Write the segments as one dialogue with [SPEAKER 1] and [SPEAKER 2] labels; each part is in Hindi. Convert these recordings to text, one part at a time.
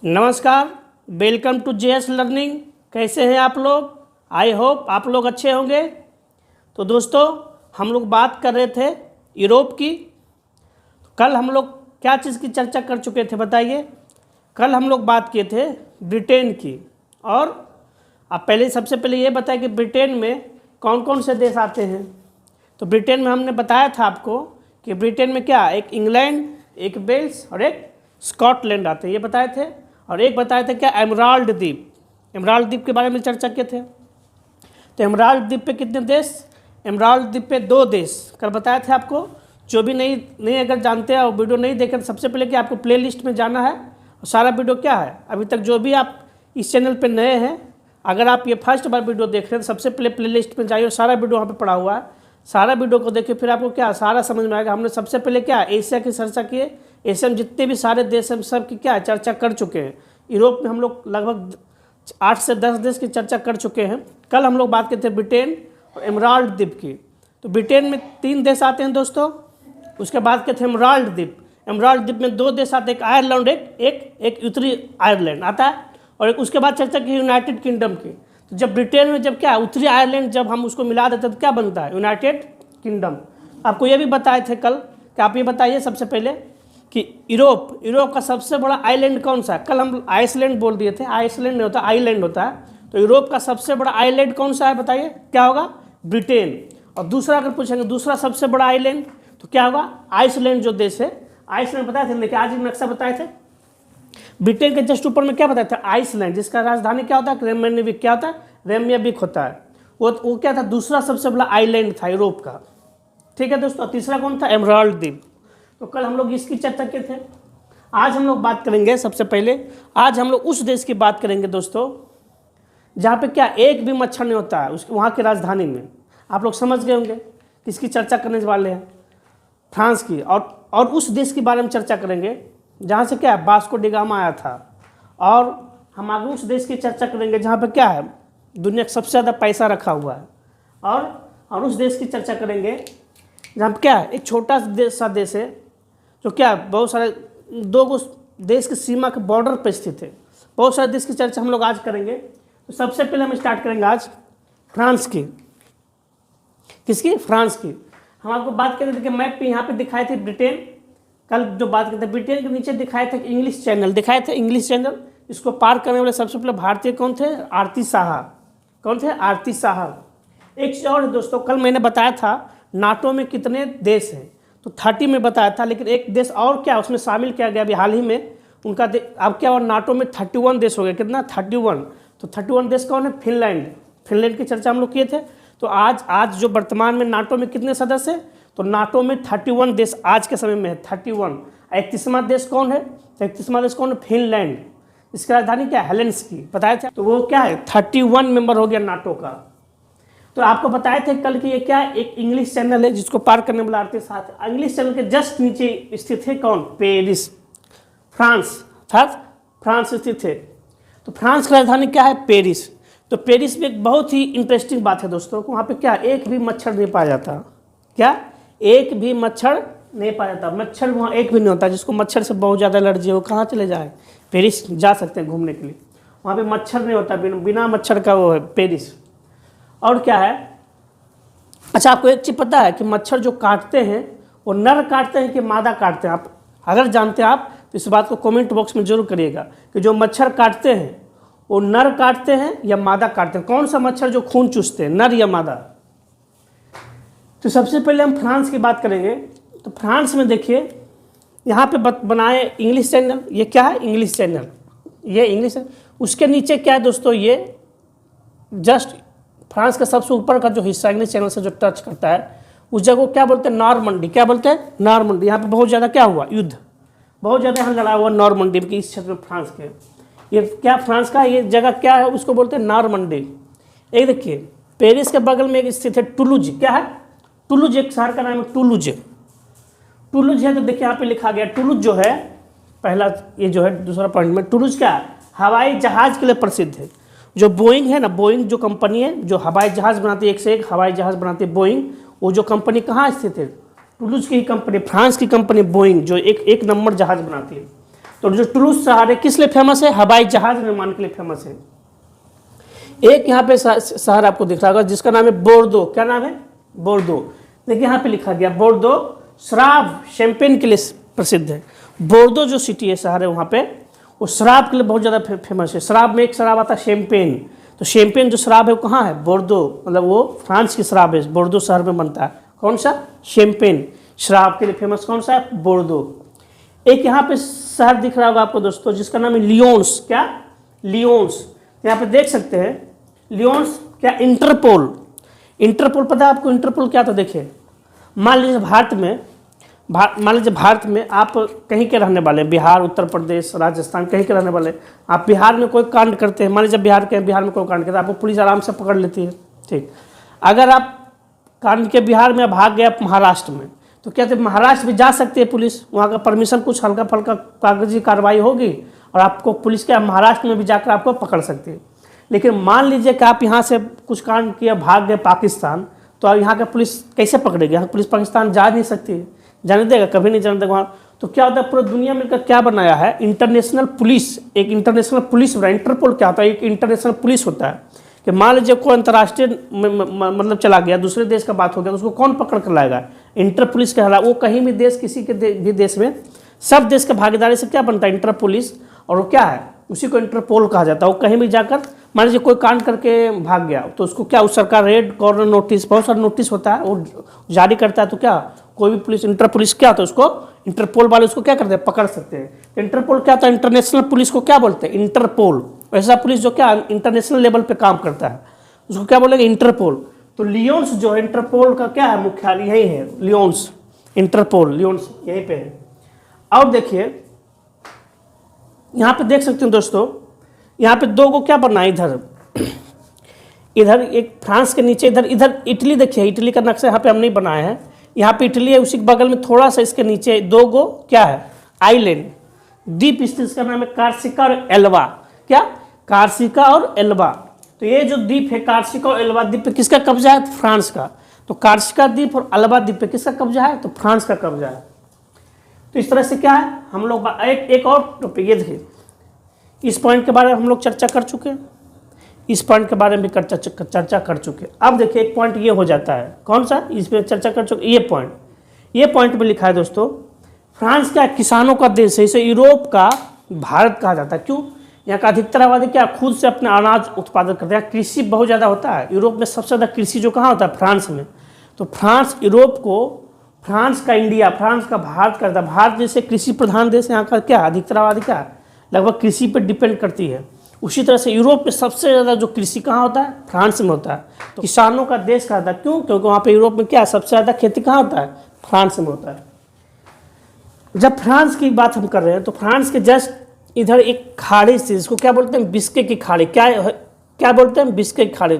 [SPEAKER 1] नमस्कार, वेलकम टू जेएस लर्निंग। कैसे हैं आप लोग? आई होप आप लोग अच्छे होंगे। तो दोस्तों, हम लोग बात कर रहे थे यूरोप की। कल हम लोग क्या चीज़ की चर्चा कर चुके थे बताइए? कल हम लोग बात किए थे ब्रिटेन की। और आप सबसे पहले ये बताएं कि ब्रिटेन में कौन कौन से देश आते हैं। तो ब्रिटेन में हमने बताया था आपको कि ब्रिटेन में क्या, एक इंग्लैंड, एक वेल्स और एक स्कॉटलैंड आते हैं, ये बताए थे। और एक बताए थे क्या, एमराल्ड द्वीप। एमराल्ड द्वीप के बारे में चर्चा किए थे। तो एमराल्ड द्वीप पे कितने देश? एमराल्ड द्वीप पे 2 देश कल बताए थे आपको। जो भी नहीं अगर जानते हैं और वीडियो नहीं देखें, तो सबसे पहले कि आपको प्ले लिस्ट में जाना है और सारा वीडियो क्या है, अभी तक जो भी आप इस चैनल पे नए हैं, अगर आप ये फर्स्ट बार वीडियो देख रहे हैं तो सबसे पहले प्ले लिस्ट में जाइए और सारा वीडियो वहाँ पे पड़ा हुआ है। सारा वीडियो को देखिए, फिर आपको क्या सारा समझ में आएगा। हमने सबसे पहले क्या एशिया की चर्चा किए। एशिया में जितने भी सारे देश हैं सब की क्या चर्चा कर चुके हैं। यूरोप में हम लोग लगभग 8 से 10 देश की चर्चा कर चुके हैं। कल हम लोग बात करते थे ब्रिटेन और एमराल्ड द्वीप की। तो ब्रिटेन में 3 देश आते हैं दोस्तों। उसके बाद कहते हैं एमराल्ड द्वीप। एमराल्ड द्वीप में 2 देश आते हैं, एक आयरलैंड, एक उत्तरी आयरलैंड आता है। और एक उसके बाद चर्चा की यूनाइटेड किंगडम की। तो जब ब्रिटेन में जब क्या उत्तरी आयरलैंड जब हम उसको मिला देते हैं तो क्या बनता है, यूनाइटेड किंगडम। आपको ये भी बताए थे कल कि आप ये बताइए सबसे पहले कि यूरोप का सबसे बड़ा आइलैंड कौन सा है। कल हम आइसलैंड बोल दिए थे, आइसलैंड नहीं होता, आइलैंड होता है। तो यूरोप का सबसे बड़ा आइलैंड कौन सा है बताइए, क्या होगा, ब्रिटेन। और दूसरा अगर पूछेंगे दूसरा सबसे बड़ा आइलैंड तो क्या होगा, आइसलैंड जो देश है। आइसलैंड बताए थे, लेकिन आज नक्शा बताए थे। ब्रिटेन के जस्ट ऊपर में क्या बताया था, आइसलैंड, जिसका राजधानी क्या होता है, रेमनेविक। क्या होता है, रेमनेविक होता है। वो क्या था, दूसरा सबसे बड़ा आइलैंड था यूरोप का। ठीक है दोस्तों। तीसरा कौन था, एमराल्ड द्वीप। तो कल हम लोग इसकी चर्चा किए थे। आज हम लोग बात करेंगे, सबसे पहले आज हम लोग उस देश की बात करेंगे दोस्तों जहाँ पे क्या एक भी मच्छर नहीं होता है, उसके वहाँ की राजधानी में। आप लोग समझ गए होंगे किसकी चर्चा करने वाले हैं, फ्रांस की। और उस देश के बारे में चर्चा करेंगे जहाँ से क्या है, वास्को डी गामा आया था। और हम आगे उस देश की चर्चा करेंगे जहाँ पे क्या है, दुनिया का सबसे ज़्यादा पैसा रखा हुआ है। और उस देश की चर्चा करेंगे जहाँ पे क्या है, एक छोटा सा देश है जो क्या बहुत सारे 2 देश की सीमा के बॉर्डर पर स्थित है। बहुत सारे देश की चर्चा हम लोग आज करेंगे। तो सबसे पहले हम स्टार्ट करेंगे आज फ्रांस की। किसकी, फ्रांस की। हम आपको बात करते थे कि मैप पे यहाँ पे दिखाए थे ब्रिटेन। कल जो बात करते थे ब्रिटेन के नीचे दिखाए थे इंग्लिश चैनल, दिखाए थे इंग्लिश चैनल। इसको पार करने वाले सबसे पहले भारतीय कौन थे, आरती साहा। कौन थे, आरती साहा। एक चीज़ और दोस्तों, कल मैंने बताया था नाटो में कितने देश हैं, तो 30 में बताया था। लेकिन एक देश और क्या उसमें शामिल किया गया अभी हाल ही में उनका अब क्या हुआ, नाटो में 31 देश हो गए। कितना, 31। तो 31 देश कौन है, फिनलैंड। फिनलैंड की चर्चा हम लोग किए थे। तो आज जो वर्तमान में नाटो में कितने सदस्य हैं, तो नाटो में 31 देश आज के समय में है, 31। 31वां देश कौन है, 31वां देश कौन है, फिनलैंड। इसकी राजधानी क्या है, हेलेंसिकी, बताया था। तो वो क्या है, 31 मेंबर हो गया नाटो का। तो आपको बताए थे कल कि ये क्या है, एक इंग्लिश चैनल है जिसको पार करने वाला आरती साथ। इंग्लिश चैनल के जस्ट नीचे स्थित है कौन, पेरिस, फ्रांस। फ्रांस स्थित है। तो फ्रांस की राजधानी क्या है, पेरिस। तो पेरिस में एक बहुत ही इंटरेस्टिंग बात है दोस्तों, वहाँ पे क्या एक भी मच्छर नहीं पाया जाता। क्या, एक भी मच्छर नहीं पाया जाता। मच्छर वहाँ एक भी नहीं होता। जिसको मच्छर से बहुत ज़्यादा एलर्जी है वो कहाँ चले जाए, पेरिस जा सकते हैं घूमने के लिए। वहाँ पे मच्छर नहीं होता, बिना मच्छर का वो है पेरिस। और क्या है, अच्छा आपको एक चीज़ पता है कि मच्छर जो काटते हैं वो नर काटते हैं कि मादा काटते हैं? आप अगर जानते हैं आप तो इस बात को कमेंट बॉक्स में जरूर करिएगा कि जो मच्छर काटते हैं वो नर काटते हैं या मादा काटते हैं। कौन सा मच्छर जो खून चूसते हैं, नर या मादा? तो सबसे पहले हम फ्रांस की बात करेंगे। तो फ्रांस में देखिए यहाँ पे बनाए इंग्लिश चैनल। ये क्या है, इंग्लिश चैनल, ये इंग्लिश है। उसके नीचे क्या है दोस्तों, ये जस्ट फ्रांस का सबसे ऊपर का जो हिस्सा इंग्लिश चैनल से जो टच करता है उस जगह को क्या बोलते हैं, नॉर्मंडी। क्या बोलते हैं, नॉर्मंडी। यहाँ पे बहुत ज़्यादा क्या हुआ, युद्ध बहुत ज़्यादा यहाँ लड़ा हुआ नॉर्मंडी के इस क्षेत्र में फ्रांस के। ये क्या, फ्रांस का ये जगह क्या है, उसको बोलते हैं नॉर्मंडी। एक देखिए पेरिस के बगल में एक स्थित है टुलूज। क्या है, टुलूज, एक शहर का नाम है टुलूज। टुलूज है तो देखिए यहाँ पे लिखा गया टुलूज जो है पहला, ये जो है दूसरा पॉइंट में, टुलूज क्या है, हवाई जहाज़ के लिए प्रसिद्ध है। जो बोइंग है ना, बोइंग जो कंपनी है जो हवाई जहाज़ बनाती है, एक से एक हवाई जहाज़ बनाती है बोइंग, वो जो कंपनी कहाँ स्थित है, टुलूज की ही कंपनी, फ्रांस की कंपनी बोइंग, जो एक नंबर जहाज़ बनाती है। तो तो जो टुलूस शहर है किस लिए फेमस है? हवाई जहाज निर्माण के लिए फेमस है। एक यहाँ पे शहर आपको दिख रहा होगा जिसका नाम है बोर्दो। क्या नाम है? बोर्दो। देखिए यहाँ पे लिखा गया बोर्दो शराब शैंपेन के लिए प्रसिद्ध है। बोर्दो जो सिटी है, शहर है, वहाँ पे वो शराब के लिए बहुत ज़्यादा फेमस है। शराब में एक शराब आता है शैंपेन, तो शैंपेन जो शराब है वो कहाँ है? बोर्दो, मतलब वो फ्रांस की शराब है, बोर्दो शहर में बनता है। कौन सा? शैंपेन। शराब के लिए फेमस कौन सा है? बोर्दो। एक यहाँ पे शहर दिख रहा होगा आपको दोस्तों जिसका नाम है लियोन्स। क्या? लियोन्स। यहाँ पे देख सकते हैं लियोन्स। क्या? इंटरपोल। इंटरपोल पता है आपको? इंटरपोल क्या था? देखिए, मान लीजिए भारत में आप कहीं के रहने वाले, बिहार, उत्तर प्रदेश, राजस्थान, कहीं के रहने वाले, आप बिहार में कोई कांड करते हैं, मान लीजिए बिहार में कोई कांड करते हैं, आपको पुलिस आराम से पकड़ लेती है। ठीक, अगर आप कांड के बिहार में भाग गए महाराष्ट्र में, तो क्या थे, महाराष्ट्र भी जा सकती है पुलिस, वहाँ का परमिशन, कुछ हल्का फल्का कागजी कार्रवाई होगी और आपको पुलिस क्या महाराष्ट्र में भी जाकर आपको पकड़ सकती है। लेकिन मान लीजिए कि आप यहाँ से कुछ कांड किया, भाग गए पाकिस्तान, तो अब यहाँ का पुलिस कैसे पकड़ेगी? यहाँ पुलिस पाकिस्तान जा नहीं सकती, जाने देगा? कभी नहीं जाने देगा वहाँ। तो क्या होता है, पूरी दुनिया मिलकर क्या बनाया है? International police. एक इंटरनेशनल पुलिस बना। इंटरपोल क्या होता है? एक इंटरनेशनल पुलिस होता है कि मान लीजिए कोई अंतर्राष्ट्रीय मतलब चला गया, दूसरे देश का बात हो गया, तो उसको कौन पकड़ कर लाएगा? इंटर पुलिस कहला। वो कहीं भी देश, किसी के भी देश में, सब देश के भागीदारी से क्या बनता है? Inter police. और वो क्या है? उसी को इंटरपोल कहा जाता है। वो कहीं भी जाकर मान लीजिए कोई कांड करके भाग गया, तो उसको क्या, उस सरकार रेड कॉर्नर नोटिस, बहुत सारा नोटिस होता है, वो जारी करता है। तो क्या, कोई भी पुलिस, इंटर पुलिस क्या होता है, उसको इंटरपोल वाले उसको क्या करते हैं? पकड़ सकते हैं। इंटरपोल क्या होता है? इंटरनेशनल पुलिस को क्या बोलते हैं? इंटरपोल। ऐसा पुलिस जो क्या इंटरनेशनल लेवल पे काम करता है, उसको क्या बोलेंगे? इंटरपोल। तो लियोन्स जो है इंटरपोल का क्या है? मुख्यालय यही है, लियोन्स। इंटरपोल लियोन्स यहीं पे है। और देखिए यहाँ पे देख सकते हैं दोस्तों, यहाँ पे दो को क्या बना है, इधर एक फ्रांस के नीचे, इधर इटली। देखिए इटली का नक्शा यहाँ पे हम नहीं बनाए हैं। यहाँ पे इटली है, उसी के बगल में थोड़ा सा इसके नीचे दो गो क्या है? आइलैंड, द्वीप स्थित। इसका नाम है कार्सिका और एल्वा। क्या? कार्सिका और एल्वा। तो ये जो द्वीप है कार्सिका और एल्वा द्वीप पे किसका कब्जा है? फ्रांस का। तो कार्सिका द्वीप और एल्वा द्वीप पे किसका कब्जा है? तो फ्रांस का कब्जा है। तो इस तरह से क्या है, हम लोग एक और टॉपिक ये देखिए, इस पॉइंट के बारे में हम लोग चर्चा कर चुके हैं, इस पॉइंट के बारे में भी चर्चा कर चुके हैं। अब देखिए एक पॉइंट ये हो जाता है, कौन सा? इस पर चर्चा कर चुके। ये पॉइंट में लिखा है दोस्तों, फ्रांस क्या किसानों का देश है, इसे यूरोप का भारत कहा जाता है। क्यों? यहाँ का अधिकतर आबादी क्या खुद से अपना अनाज उत्पादन करते हैं। कृषि बहुत ज़्यादा होता है यूरोप में, सबसे ज़्यादा कृषि जो कहाँ होता है? फ्रांस में। तो फ्रांस यूरोप को, फ्रांस का इंडिया, फ्रांस का भारत करता है। भारत जैसे कृषि प्रधान देश, यहाँ का क्या अधिकतर आबादी क्या लगभग कृषि पर डिपेंड करती है। उसी तरह से यूरोप में सबसे ज़्यादा जो कृषि कहाँ होता है? फ्रांस में होता है। तो किसानों का देश कहा था। क्यों? क्योंकि वहाँ पे यूरोप में क्या सबसे ज़्यादा खेती कहाँ होता है? फ्रांस में होता है। जब फ्रांस की बात हम कर रहे हैं तो फ्रांस के जस्ट इधर एक खाड़ी से, जिसको क्या बोलते हैं? बिस्के की खाड़ी। क्या बोलते हैं? बिस्के की खाड़ी।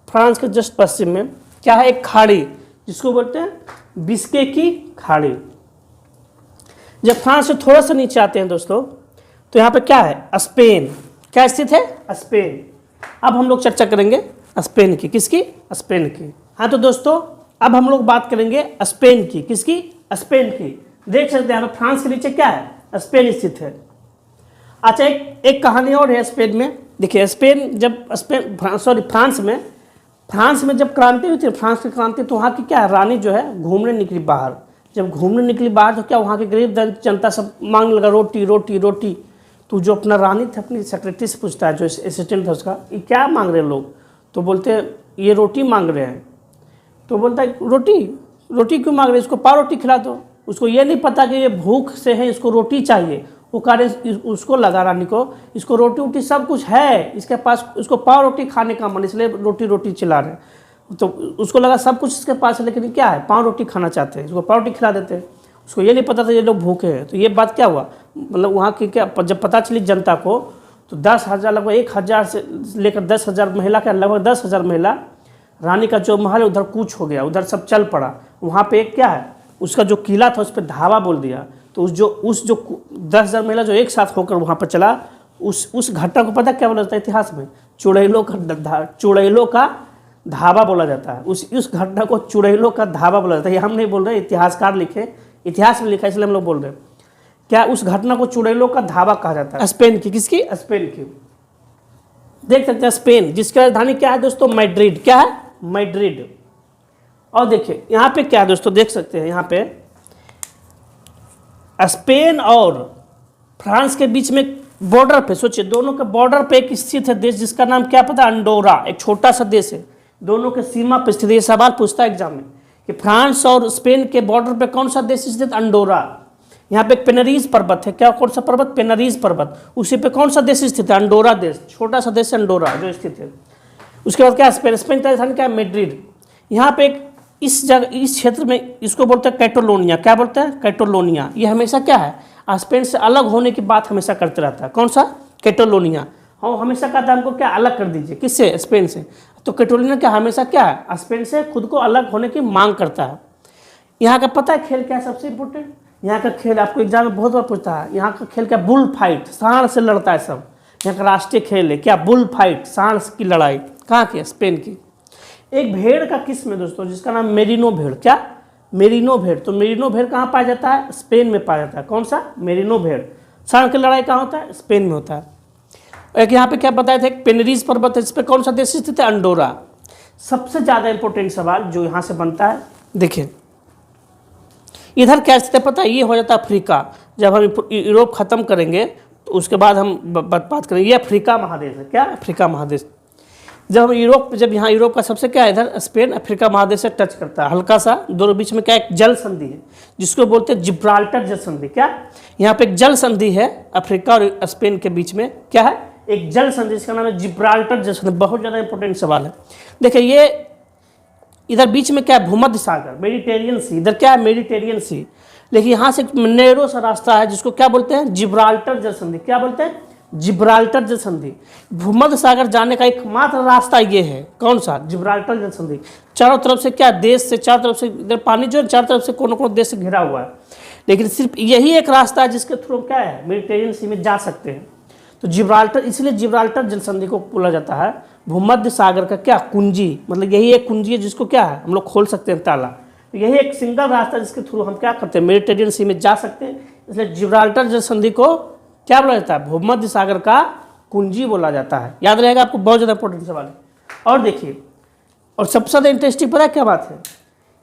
[SPEAKER 1] फ्रांस के जस्ट पश्चिम में क्या है? एक खाड़ी, जिसको बोलते हैं बिस्के की खाड़ी। जब फ्रांस से थोड़ा सा नीचे आते हैं दोस्तों, तो यहाँ पे क्या है? स्पेन। क्या स्थित है? स्पेन। अब हम लोग चर्चा करेंगे स्पेन की। किसकी? स्पेन की। हाँ तो दोस्तों अब हम लोग बात करेंगे स्पेन की। किसकी? स्पेन की। देख सकते हैं फ्रांस के नीचे क्या है? स्पेन स्थित है। अच्छा एक कहानी और है स्पेन में। देखिए फ्रांस में जब क्रांति हुई थी, फ्रांस की क्रांति, तो वहाँ की क्या है? रानी जो है घूमने निकली बाहर। जब घूमने निकली बाहर तो क्या वहाँ के गरीब जनता सब मांगने लगा रोटी रोटी रोटी। तो जो अपना रानी थे अपनी सेक्रेटरी से पूछता है, जो असिस्टेंट था उसका, ये क्या मांग रहे हैं लोग? तो बोलते हैं ये रोटी मांग रहे हैं। तो बोलता है रोटी क्यों मांग रहे हैं? इसको पाव रोटी खिला दो। उसको ये नहीं पता कि ये भूख से है, इसको रोटी चाहिए। वो कह रहे, उसको लगा रानी को, इसको रोटी सब कुछ है इसके पास, उसको पाव रोटी खाने का मन, इसलिए रोटी चिल्ला रहे हैं। तो उसको लगा सब कुछ इसके पास है, लेकिन क्या है? पाव रोटी खाना चाहते हैं, इसको पाव रोटी खिला देते हैं। उसको ये नहीं पता था ये लोग भूखे हैं। तो ये बात क्या हुआ, मतलब वहाँ की क्या जब पता चली जनता को, तो 10,000 लगभग 1,000 से लेकर 10,000 महिला का, लगभग 10,000 महिला रानी का जो महल है उधर कूच हो गया, उधर सब चल पड़ा। वहाँ पे एक क्या है, उसका जो किला था उस पर धावा बोल दिया। तो उस जो 10,000 महिला जो एक साथ होकर वहाँ पर चला, उस घटना को पता क्या बोला जाता है इतिहास में? चुड़ैलों का धावा बोला जाता है। उस घटना को चुड़ैलों का धावा बोला जाता है। ये हम नहीं बोल रहे, इतिहासकार लिखे, इतिहास में लिखा, इसलिए हम लोग बोल रहे हैं। क्या उस घटना को चुड़ैलों का धावा कहा जाता है। स्पेन की, किसकी? स्पेन की। देख सकते हैं स्पेन, जिसकी राजधानी क्या है दोस्तों? मैड्रिड। क्या है? मैड्रिड। और देखिए यहाँ पे क्या है दोस्तों, देख सकते हैं यहाँ पे स्पेन और फ्रांस के बीच में बॉर्डर पे, सोचिए दोनों के बॉर्डर पे एक स्थित है देश जिसका नाम क्या पता? अंडोरा। एक छोटा सा देश है, दोनों के सीमा पर स्थित। ये सवाल पूछता है एग्जाम में कि फ्रांस और स्पेन के बॉर्डर पे कौन सा देश स्थित? अंडोरा। यहाँ पे एक पेनरीज पर्वत है। क्या? कौन सा पर्वत? पेनरीज पर्वत। उसी पे कौन सा देश स्थित है? अंडोरा देश। छोटा सा देश अंडोरा जो स्थित है। उसके बाद क्या? स्पेन। स्पेन की राजधानी क्या है? मैड्रिड। यहाँ पे एक इस जगह, इस क्षेत्र में इसको बोलते हैं कैटोलोनिया। क्या बोलते हैं? कैटोलोनिया। ये हमेशा क्या है? स्पेन से अलग होने की बात हमेशा करते रहता है। कौन सा? कैटोलोनिया। हाँ, हमेशा कहता है हमको क्या? अलग कर दीजिए। किससे? स्पेन से। तो कैटोलोनिया क्या हमेशा क्या है? स्पेन से खुद को अलग होने की मांग करता है। यहाँ का पता है खेल क्या है सबसे इंपॉर्टेंट? यहाँ का खेल आपको एग्जाम में बहुत बार पूछता है। यहाँ का खेल क्या? Bull fight. सांड से लड़ता है सब। यहाँ का राष्ट्रीय खेल है क्या? बुल फाइट, सांड की लड़ाई। कहाँ की? स्पेन की। एक भेड़ का किस्म है दोस्तों जिसका नाम मेरिनो भेड़। क्या? मेरिनो भेड़। तो मेरिनो भेड़ कहाँ पाया जाता है? स्पेन में पाया जाता है। कौन सा? मेरिनो भेड़। सांड की लड़ाई कहाँ होता है? स्पेन में होता है। एक यहाँ पे क्या बताया था? एक पेनरीज पर्वत है, इस पर कौन सा देश स्थित है? अंडोरा। सबसे ज़्यादा इंपॉर्टेंट सवाल जो यहाँ से बनता है, देखिए इधर क्या स्थिति है पता है? ये हो जाता है अफ्रीका। जब हम यूरोप खत्म करेंगे तो उसके बाद हम बात करेंगे। ये अफ्रीका महादेश है। क्या? अफ्रीका महादेश। जब हम यूरोप, जब यहाँ यूरोप का सबसे क्या है, इधर स्पेन अफ्रीका महादेश से टच करता है हल्का सा। दोनों बीच में क्या? एक जल संधि है जिसको बोलते हैं जिब्राल्टर जल संधि। क्या? यहाँ पे एक जल संधि है अफ्रीका और स्पेन के बीच में। क्या है? एक जल संधि, जिसका नाम है जिब्राल्टर जल संधि। बहुत ज़्यादा इंपॉर्टेंट सवाल है। देखिए ये इधर बीच में क्या है? भूमध्य सागर, मेडिटेरियन सी। इधर क्या है? मेडिटेरियन सी। लेकिन यहाँ से नैरो सा रास्ता है जिसको क्या बोलते हैं? जिब्राल्टर जल संधि। क्या बोलते हैं? जिब्राल्टर जल संधि। भूमध्य सागर जाने का एकमात्र रास्ता ये है। कौन सा? जिब्राल्टर जल संधि। चारों तरफ से क्या? देश से चारों तरफ से, इधर पानी जो है चारों तरफ से कोनो कोनो देश से घिरा हुआ है, लेकिन सिर्फ यही एक रास्ता है जिसके थ्रू क्या है? मेडिटेरियन सी में जा सकते हैं। तो जिब्राल्टर, इसलिए जिब्राल्टर जल संधि को बोला जाता है भूमध्य सागर का क्या? कुंजी। मतलब यही एक कुंजी है जिसको क्या है? हम लोग खोल सकते हैं ताला। तो यही एक सिंगल रास्ता जिसके थ्रू हम क्या करते हैं? मेडिटेरियन सी में जा सकते हैं। इसलिए जिब्राल्टर जल संधि को क्या बोला जाता है? भूमध्य सागर का कुंजी बोला जाता है। याद रहेगा आपको, बहुत ज़्यादा इंपॉर्टेंट सवाल है। और देखिए, और सबसे ज़्यादा इंटरेस्टिंग पता है क्या बात है?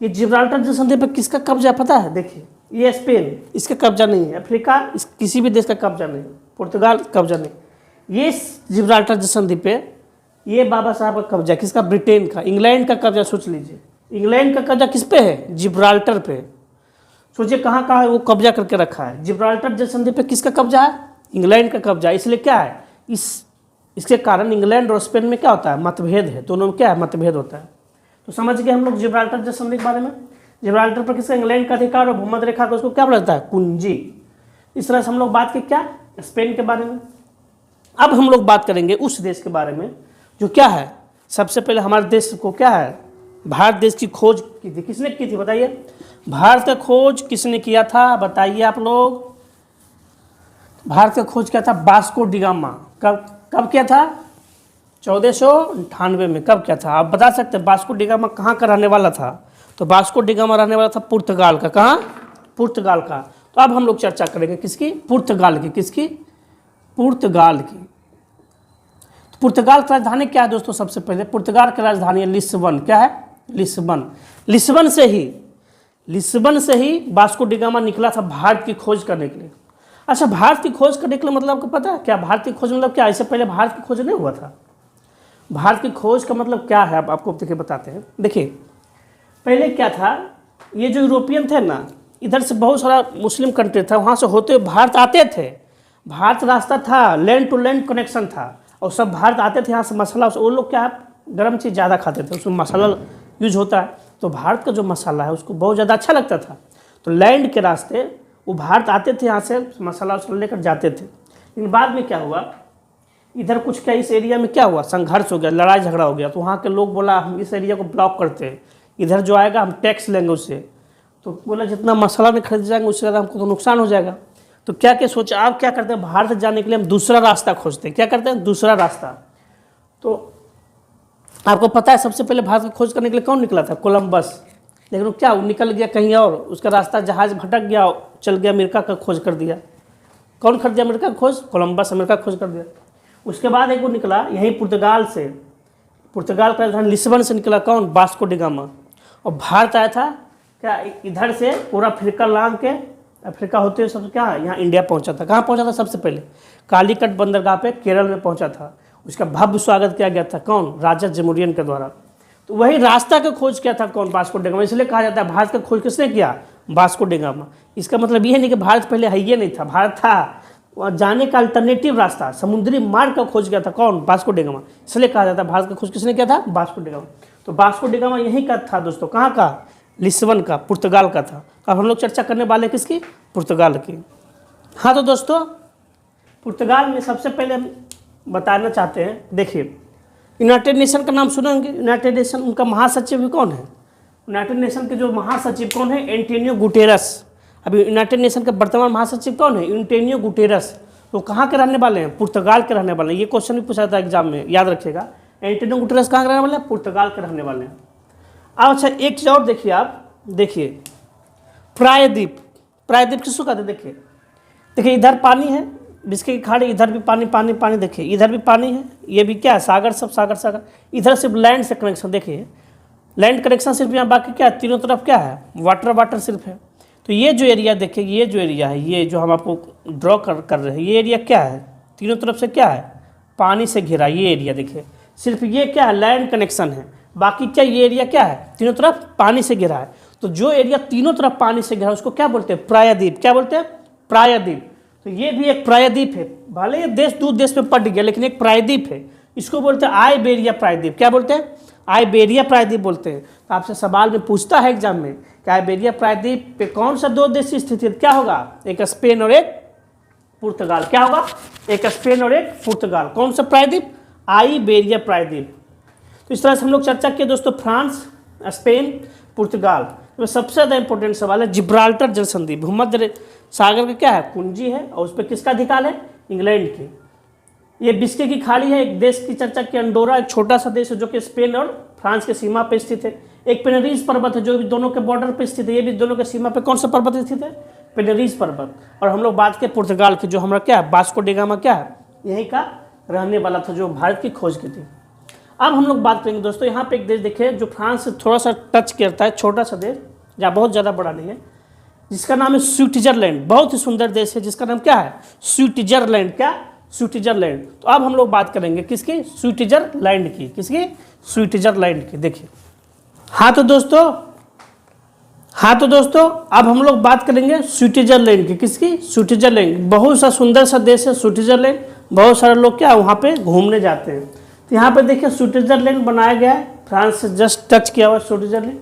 [SPEAKER 1] ये जिब्राल्टर जल संधि पर किसका कब्जा पता है? देखिए ये स्पेन, इसका कब्जा नहीं है। अफ्रीका, इस किसी भी देश का कब्जा नहीं। पुर्तगाल कब्जा नहीं। ये जिब्राल्टर जल संधि पे ये बाबा साहब का कब्जा, किसका? ब्रिटेन का। इंग्लैंड का कब्जा सोच लीजिए। इंग्लैंड का कब्जा किस पे है? जिब्राल्टर पे। सोचिए कहाँ कहाँ वो कब्जा करके रखा है। जिब्राल्टर जल संधि पे किसका कब्जा है? इंग्लैंड का कब्जा। इसलिए क्या है? इसके कारण इंग्लैंड और स्पेन में क्या होता है? मतभेद है। दोनों में क्या है? मतभेद होता है। तो समझ गए हम लोग जिब्राल्टर जल संधि के बारे में। जिब्राल्टर पर किसका? इंग्लैंड का अधिकार, और भूमध्य रेखा को उसको क्या बोला जाता है? कुंजी। इस तरह से हम लोग बात की क्या? स्पेन के बारे में। अब हम लोग बात करेंगे उस देश के बारे में जो क्या है, सबसे पहले हमारे देश को क्या है? भारत देश की खोज की थी। किसने की थी बताइए? भारत का खोज किसने किया था? बताइए आप लोग। भारत का खोज किया था वास्को डी गामा। कब किया था? 1498 में। कब किया था आप बता सकते हैं? वास्को डी गामा कहाँ का रहने वाला था? तो वास्को डी गामा रहने वाला था पुर्तगाल का। कहाँ? पुर्तगाल का। तो अब हम लोग चर्चा करेंगे किसकी? पुर्तगाल की। किसकी? पुर्तगाल की। पुर्तगाल की राजधानी क्या है दोस्तों? सबसे पहले पुर्तगाल की राजधानी है लिस्बन। क्या है? लिस्बन। लिस्बन से ही वास्को डी गामा निकला था भारत की खोज करने के लिए। अच्छा, भारत की खोज करने के लिए मतलब आपको पता है क्या? भारत की खोज मतलब क्या? इससे पहले भारत की खोज नहीं हुआ था। भारत की खोज का मतलब क्या है आपको देखिए बताते हैं। देखिए पहले क्या था, ये जो यूरोपियन थे ना, इधर से बहुत सारा मुस्लिम कंट्री था, वहाँ से होते हुए भारत आते थे। भारत रास्ता था, लैंड टू लैंड कनेक्शन था, और सब भारत आते थे यहाँ से मसाला। वो लोग क्या गर्म चीज़ ज़्यादा खाते थे, उसमें मसाला यूज होता है, तो भारत का जो मसाला है उसको बहुत ज़्यादा अच्छा लगता था। तो लैंड के रास्ते वो भारत आते थे, यहाँ से मसाला उसको लेकर जाते थे। लेकिन बाद में क्या हुआ, इधर कुछ क्या इस एरिया में क्या हुआ? संघर्ष हो गया, लड़ाई झगड़ा हो गया। तो वहाँ के लोग बोला हम इस एरिया को ब्लॉक करते हैं, इधर जो आएगा हम टैक्स लेंगे उससे। तो बोला जितना मसाला में खरीद जाएंगे उससे ज़्यादा हमको तो नुकसान हो जाएगा। तो क्या क्या सोचा, आप क्या करते हैं? भारत जाने के लिए हम दूसरा रास्ता खोजते हैं। क्या करते हैं? दूसरा रास्ता। तो आपको पता है सबसे पहले भारत की खोज करने के लिए कौन निकला था? कोलंबस। लेकिन वो क्या, वो निकल गया कहीं और, उसका रास्ता जहाज भटक गया, चल गया, अमेरिका का खोज कर दिया। कौन कर दिया अमेरिका का खोज? कोलंबस अमेरिका खोज कर दिया। उसके बाद एक वो निकला यहीं पुर्तगाल से, पुर्तगाल का राजधानी लिस्बन से निकला कौन? Vasco D gamma. और भारत आया था क्या? इधर से पूरा अफ्रीका लांग के, अफ्रीका होते हुए सब क्या यहाँ इंडिया पहुंचा था। कहाँ पहुंचा था? सबसे पहले कालीकट बंदरगाह पे केरल में पहुंचा था। उसका भव्य स्वागत किया गया था कौन? राजा जमुरियन के द्वारा। तो वही रास्ता का खोज किया था कौन? Vasco D gamma. इसलिए कहा जाता है भारत का खोज किसने किया? Vasco D gamma. इसका मतलब ये नहीं कि भारत पहले है ये नहीं था, भारत था, वहाँ जाने का अल्टरनेटिव रास्ता समुद्री मार्ग का खोज किया था कौन? Vasco D gamma. इसलिए कहा जाता है भारत का खोज किसने किया था? Vasco D gamma. तो वास्को डी गामा यहीं का था दोस्तों। कहाँ का? लिस्बन का, पुर्तगाल का था। अब हम लोग चर्चा करने वाले किसकी? पुर्तगाल की। हाँ तो दोस्तों पुर्तगाल में सबसे पहले हम बताना चाहते हैं, देखिए यूनाइटेड नेशन का नाम सुनेंगे। यूनाइटेड नेशन, उनका महासचिव भी कौन है? यूनाइटेड नेशन के जो महासचिव कौन है? Antonio Guterres. अभी यूनाइटेड नेशन के वर्तमान महासचिव कौन है? Antonio Guterres. तो कहाँ के रहने वाले हैं? पुर्तगाल के रहने वाले हैं। ये क्वेश्चन भी पूछा था एग्जाम में, याद रखिएगा। एंटोनियो गुटेरस कहाँ के रहने वाले हैं? पुर्तगाल के रहने वाले हैं। अब अच्छा एक चीज़ और देखिए, आप देखिए प्रायद्वीप, प्रायद्वीप किसको कहते हैं? देखिए इधर पानी है बिस्के की खाड़ी, इधर भी पानी पानी पानी, देखिए इधर भी पानी है, ये भी क्या है? सागर, सब सागर सागर। इधर सिर्फ लैंड से कनेक्शन, देखिए लैंड कनेक्शन सिर्फ यहाँ, बाकी क्या है? तीनों तरफ क्या है? वाटर वाटर सिर्फ है। तो ये जो एरिया देखिए, ये जो एरिया है, ये जो हम आपको ड्रॉ कर रहे हैं, ये एरिया क्या है? तीनों तरफ से क्या है? पानी से घिरा। ये एरिया देखिए सिर्फ ये क्या है? लैंड कनेक्शन है। बाकी क्या ये एरिया क्या है? तीनों तरफ पानी से घिरा है। तो जो एरिया तीनों तरफ पानी से घिरा है उसको क्या बोलते हैं? प्रायद्वीप। क्या बोलते हैं? प्रायद्वीप। तो ये भी एक प्रायद्वीप है। भले ये देश दूर देश में पड़ गया लेकिन एक प्रायद्वीप है। इसको बोलते हैं आइबेरिया प्रायद्वीप। क्या बोलते हैं? आइबेरिया प्रायद्वीप बोलते हैं। तो आपसे सवाल में पूछता है एग्जाम में कि आइबेरिया प्रायद्वीप पे कौन सा दो देश की स्थिति है? क्या होगा? एक स्पेन और एक पुर्तगाल। क्या होगा? एक स्पेन और एक पुर्तगाल। कौन सा प्रायद्वीप? आइबेरिया प्रायद्वीप। तो इस तरह से हम लोग चर्चा किए दोस्तों, फ्रांस, स्पेन, पुर्तगाल। तो सबसे ज़्यादा इंपॉर्टेंट सवाल है जिब्राल्टर जल संधि। भूमध्य सागर का क्या है? कुंजी है। और उस पर किसका अधिकार है? इंग्लैंड की। ये बिस्के की खाड़ी है। एक देश की चर्चा की, अंडोरा, एक छोटा सा देश है जो कि स्पेन और फ्रांस के सीमा पर स्थित है। एक पेनरीज पर्वत है जो भी दोनों के बॉर्डर पर स्थित है। ये भी दोनों के सीमा पे कौन सा पर्वत स्थित है? पेनरीज पर्वत। और हम लोग बात करें पुर्तगाल की, जो हमारा क्या है? वास्को डी गामा क्या है? यहीं का रहने वाला था, जो भारत की खोज की थी। अब हम लोग बात करेंगे दोस्तों, यहाँ पे एक देश देखिए जो फ्रांस से थोड़ा सा टच करता है, छोटा सा देश, जहाँ बहुत ज़्यादा बड़ा नहीं है, जिसका नाम है स्विट्जरलैंड। बहुत ही सुंदर देश है जिसका नाम क्या है? स्विट्जरलैंड। क्या? स्विट्जरलैंड। तो अब हम लोग बात करेंगे किसकी? स्विट्जरलैंड की। किसकी? स्विट्जरलैंड की। देखिए हाँ तो दोस्तों अब हम लोग बात करेंगे स्विट्जरलैंड की। किसकी? स्विट्जरलैंड। बहुत सा सुंदर सा देश है स्विट्जरलैंड। बहुत सारे लोग क्या वहाँ पे घूमने जाते हैं। तो यहाँ पे देखिए स्विट्जरलैंड बनाया गया है, फ्रांस से जस्ट टच किया हुआ स्विट्जरलैंड।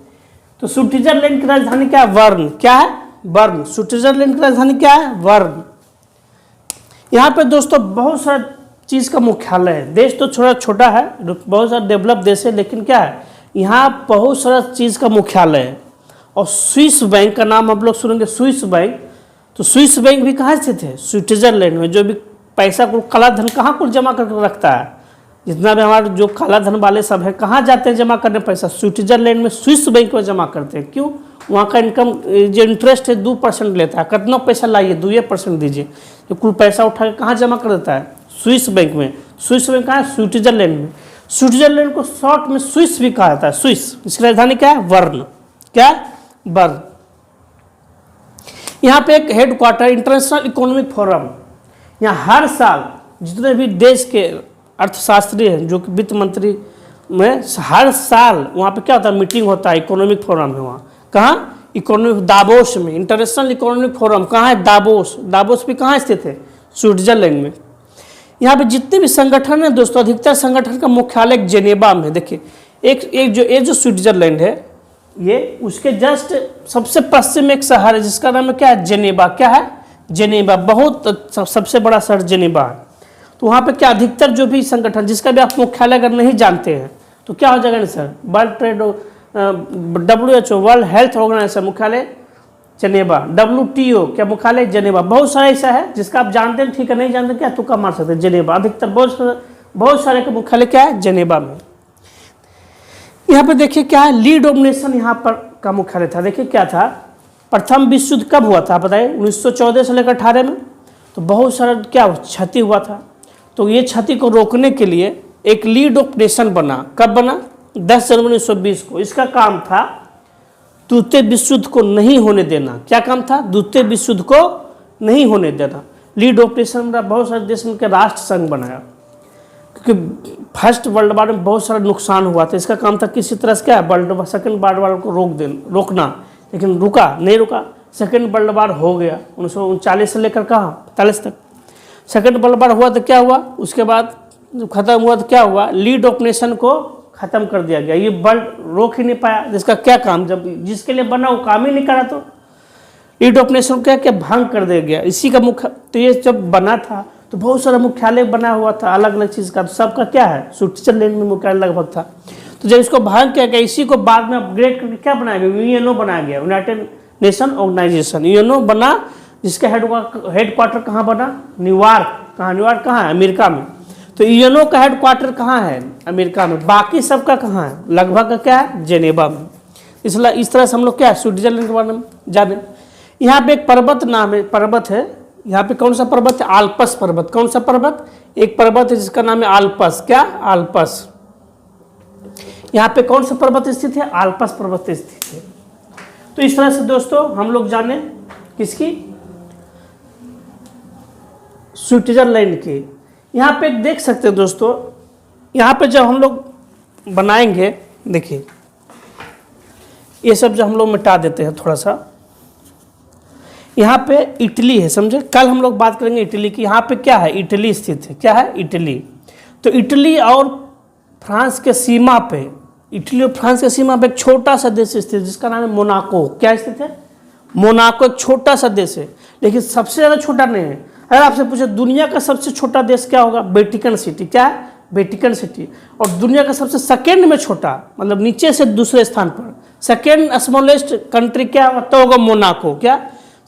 [SPEAKER 1] तो स्विट्जरलैंड की राजधानी क्या है? बर्न। क्या है? बर्न। स्विट्जरलैंड की राजधानी क्या है? बर्न। यहाँ पे दोस्तों बहुत सारा चीज़ का मुख्यालय है। देश तो थोड़ा छोटा है, बहुत सारा डेवलप देश है, लेकिन क्या है यहाँ बहुत सारा चीज़ का मुख्यालय है। और स्विस बैंक का नाम आप लोग सुनेंगे, स्विस बैंक। तो स्विस बैंक भी कहाँ स्थित है? स्विट्जरलैंड में। जो भी पैसा को, काला धन कहाँ को जमा करके रखता है? जितना भी हमारे जो काला धन वाले सब है कहाँ जाते हैं जमा करने पैसा? स्विट्जरलैंड में स्विस बैंक में जमा करते हैं। क्यों? वहाँ का इनकम जो इंटरेस्ट है 2% लेता है। कितना पैसा लाइए? 2% दीजिए। तो कुल पैसा उठा के कहाँ जमा कर देता है? स्विस बैंक में। स्विस बैंक कहाँ है? स्विट्जरलैंड में। स्विट्जरलैंड को शॉर्ट में स्विस भी कहा जाता है। स्विस। इसकी राजधानी क्या है? बर्न। क्या? बर्न। यहाँ पे एक हेडक्वार्टर इंटरनेशनल इकोनॉमिक फोरम। यहाँ हर साल जितने भी देश के अर्थशास्त्री हैं, जो कि वित्त मंत्री में, हर साल वहाँ पे क्या होता है? मीटिंग होता है। इकोनॉमिक फोरम है वहाँ। कहाँ? इकोनॉमिक दावोस में। इंटरनेशनल इकोनॉमिक फोरम कहाँ है? दावोस। दावोस भी कहाँ स्थित है? स्विट्जरलैंड में। यहाँ पे जितने भी संगठन है दोस्तों, अधिकतर संगठन का मुख्यालय जेनेवा में। देखिए ये जो स्विट्जरलैंड है, ये उसके जस्ट सबसे पश्चिम में एक शहर है जिसका नाम है क्या है? जेनेवा। क्या है? जेनेवा। बहुत सबसे बड़ा शहर जेनेवा है। तो वहाँ पे क्या अधिकतर जो भी संगठन, जिसका भी आप मुख्यालय अगर नहीं जानते हैं तो क्या हो जाएगा ना sir? World trade, WHO world health organization मुख्यालय जेनेवा। WTO क्या मुख्यालय? जेनेवा। बहुत सारा ऐसा है जिसका आप जानते हैं, ठीक है, नहीं जानते क्या तुक्का मार सकते हैं। जेनेवा। अधिकतर बहुत सारे का मुख्यालय क्या है? जेनेवा में। यहाँ पे देखिए क्या है? ली डोमिनेशन यहाँ पर का मुख्यालय था। देखिए क्या था? प्रथम विश्व युद्ध कब हुआ था बताइए? 1914 से लेकर 18 में। तो बहुत सारा क्या क्षति हुआ था। तो ये क्षति को रोकने के लिए एक लीड ऑपरेशन बना। कब बना? 10 जनवरी 1920 को। इसका काम था द्वितीय विश्व युद्ध को नहीं होने देना। क्या काम था? द्वितीय विश्व युद्ध को नहीं होने देना। लीड ऑपरेशन में बहुत सारे देश मिलकर राष्ट्र संघ बनाया, क्योंकि फर्स्ट वर्ल्ड वार में बहुत सारा नुकसान हुआ था। इसका काम था किसी तरह से क्या सेकंड वर्ल्ड वार को रोकना, लेकिन नहीं रुका। सेकंड वर्ल्ड वार हो गया 1939 से लेकर कहाँ 45 तक। सेकंड वर्ल्ड वार हुआ तो क्या हुआ? उसके बाद जब खत्म हुआ तो क्या हुआ? लीड ऑपरेशन को खत्म कर दिया गया। ये वर्ल्ड रोक ही नहीं पाया, जिसका क्या काम, जब जिसके लिए बना वो काम ही नहीं करा तो लीड ऑपरेशन क्या भंग कर दिया गया। इसी का मुख्य, तो ये जब बना था तो बहुत सारा मुख्यालय बना हुआ था अलग अलग चीज़ का। तो सबका क्या है? स्विट्जरलैंड में मुख्यालय लगभग था। तो जब इसको भंग किया गया, इसी को बाद में अपग्रेड करके क्या बनाया गया? यूएनओ बनाया गया, यूनाइटेड नेशन ऑर्गेनाइजेशन। यूएनओ बना, जिसका हेडक्वार्टर कहाँ बना? न्यूयॉर्क। कहाँ? न्यूयॉर्क कहाँ है? अमेरिका में। तो यूएनओ का हेडक्वार्टर कहाँ है? अमेरिका में। बाकी सबका कहाँ है? लगभग का क्या है? जेनेवा में। इसलिए इस तरह से हम लोग क्या है? स्विट्जरलैंड के बारे में जाने। यहाँ पे एक पर्वत नाम है, पर्वत है यहाँ पे। कौन सा पर्वत है? आल्पस पर्वत। कौन सा पर्वत? एक पर्वत है जिसका नाम है आल्पस। क्या? आल्पस। यहाँ पे कौन सा पर्वत स्थित है? आल्पस पर्वत स्थित है। तो इस तरह से दोस्तों हम लोग जाने किसकी? स्विट्जरलैंड की। यहाँ पे देख सकते हैं दोस्तों, यहाँ पे जब हम लोग बनाएंगे, देखिए ये सब जो हम लोग मिटा देते हैं थोड़ा सा। यहाँ पे इटली है, समझे? कल हम लोग बात करेंगे इटली की। यहाँ पे क्या है? इटली स्थित है। क्या है? इटली। तो इटली और फ्रांस के सीमा पे, इटली और फ्रांस के सीमा पे एक छोटा सा देश स्थित है जिसका नाम है मोनाको। क्या स्थित है? मोनाको। एक छोटा सा देश है, लेकिन सबसे ज़्यादा छोटा नहीं है। अगर आपसे पूछे दुनिया का सबसे छोटा देश क्या होगा? Vatican city. क्या है? Vatican city. और दुनिया का सबसे सेकेंड में छोटा, मतलब नीचे से दूसरे स्थान पर सेकेंड स्मॉलेस्ट कंट्री क्या होगा? तो होगा मोनाको। क्या?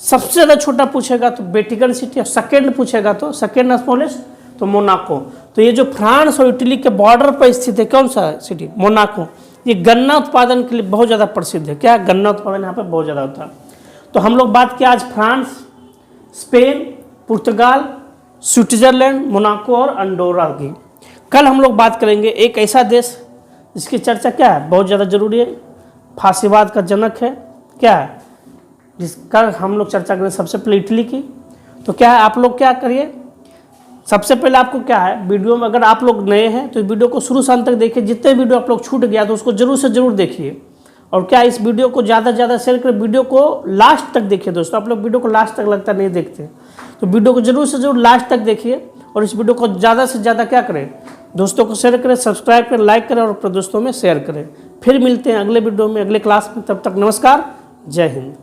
[SPEAKER 1] सबसे ज़्यादा छोटा पूछेगा तो वेटिकन सिटी, और सेकेंड पूछेगा तो सेकेंड स्मॉलेस्ट तो मोनाको। तो ये जो फ्रांस और इटली के बॉर्डर पर स्थित है, कौन सा सिटी? मोनाको। ये गन्ना उत्पादन के लिए बहुत ज़्यादा प्रसिद्ध है। क्या? गन्ना उत्पादन यहाँ पर बहुत ज़्यादा होता है। तो हम लोग बात किया आज फ्रांस, स्पेन, पुर्तगाल, स्विट्जरलैंड, मोनाको और अंडोरा की। कल हम लोग बात करेंगे एक ऐसा देश जिसकी चर्चा क्या है? बहुत ज़्यादा जरूरी है, फासीवाद का जनक है। क्या है? जिसका हम लोग चर्चा करें सबसे पहले इटली की। तो क्या है? आप लोग क्या करिए, सबसे पहले आपको क्या है, वीडियो में अगर आप लोग नए हैं तो वीडियो को शुरू से अंत तक देखिए। जितने वीडियो आप लोग छूट गया तो उसको जरूर से जरूर देखिए। और क्या इस वीडियो को ज़्यादा से ज़्यादा शेयर करें। वीडियो को लास्ट तक देखिए दोस्तों। आप लोग वीडियो को लास्ट तक लगता नहीं देखते, तो वीडियो को जरूर से जरूर लास्ट तक देखिए। और इस वीडियो को ज़्यादा से ज़्यादा क्या करें, दोस्तों को शेयर करें, सब्सक्राइब करें, लाइक करें और अपने दोस्तों में शेयर करें। फिर मिलते हैं अगले वीडियो में, अगले क्लास में। तब तक नमस्कार, जय हिंद।